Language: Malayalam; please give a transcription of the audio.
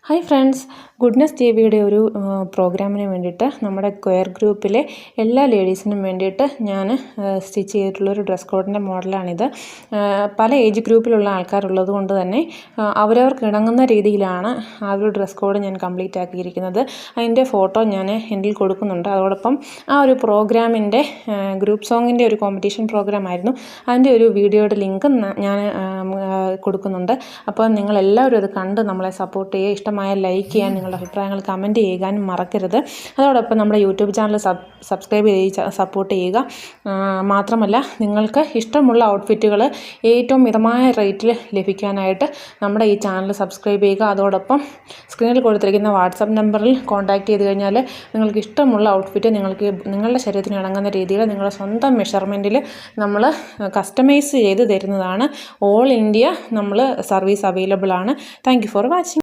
ഹായ് ഫ്രണ്ട്സ്, ഗുഡ്നെസ് ടിവിയുടെ ഒരു പ്രോഗ്രാമിന് വേണ്ടിയിട്ട് നമ്മുടെ ക്വയർ ഗ്രൂപ്പിലെ എല്ലാ ലേഡീസിനും വേണ്ടിയിട്ട് ഞാൻ സ്റ്റിച്ച് ചെയ്തിട്ടുള്ളൊരു ഡ്രസ് കോഡിൻ്റെ മോഡലാണിത്. പല ഏജ് ഗ്രൂപ്പിലുള്ള ആൾക്കാരുള്ളത് കൊണ്ട് തന്നെ അവരവർക്ക് ഇണങ്ങുന്ന രീതിയിലാണ് ആ ഒരു ഡ്രസ് കോഡ് ഞാൻ കംപ്ലീറ്റ് ആക്കിയിരിക്കുന്നത്. അതിൻ്റെ ഫോട്ടോ ഞാൻ എൻഡിൽ കൊടുക്കുന്നുണ്ട്. അതോടൊപ്പം ആ ഒരു പ്രോഗ്രാമിൻ്റെ ഗ്രൂപ്പ് സോങ്ങിൻ്റെ ഒരു കോമ്പറ്റീഷൻ പ്രോഗ്രാം ആയിരുന്നു. അതിൻ്റെ ഒരു വീഡിയോയുടെ ലിങ്ക് ഞാൻ കൊടുക്കുന്നുണ്ട്. അപ്പോൾ നിങ്ങളെല്ലാവരും അത് കണ്ട് നമ്മളെ സപ്പോർട്ട് ചെയ്യുക. ഇഷ്ടമായ ലൈക്ക് ചെയ്യാൻ, നിങ്ങളുടെ അഭിപ്രായങ്ങൾ കമൻറ്റ് ചെയ്യാനും മറക്കരുത്. അതോടൊപ്പം നമ്മുടെ യൂട്യൂബ് ചാനൽ സബ്സ്ക്രൈബ് ചെയ്ത് സപ്പോർട്ട് ചെയ്യുക. മാത്രമല്ല, നിങ്ങൾക്ക് ഇഷ്ടമുള്ള ഔട്ട്ഫിറ്റുകൾ ഏറ്റവും മിതമായ റേറ്റിൽ ലഭിക്കാനായിട്ട് നമ്മുടെ ഈ ചാനൽ സബ്സ്ക്രൈബ് ചെയ്യുക. അതോടൊപ്പം സ്ക്രീനിൽ കൊടുത്തിരിക്കുന്ന വാട്സപ്പ് നമ്പറിൽ കോൺടാക്റ്റ് ചെയ്ത് കഴിഞ്ഞാൽ നിങ്ങൾക്ക് ഇഷ്ടമുള്ള ഔട്ട്ഫിറ്റ് നിങ്ങളുടെ ശരീരത്തിന് ഇണങ്ങുന്ന രീതിയിൽ നിങ്ങളുടെ സ്വന്തം മെഷർമെൻറ്റിൽ നമ്മൾ കസ്റ്റമൈസ് ചെയ്ത് തരുന്നതാണ്. ഓൾ ഇന്ത്യ നമ്മൾ സർവീസ് അവൈലബിൾ ആണ്. Thank you for watching.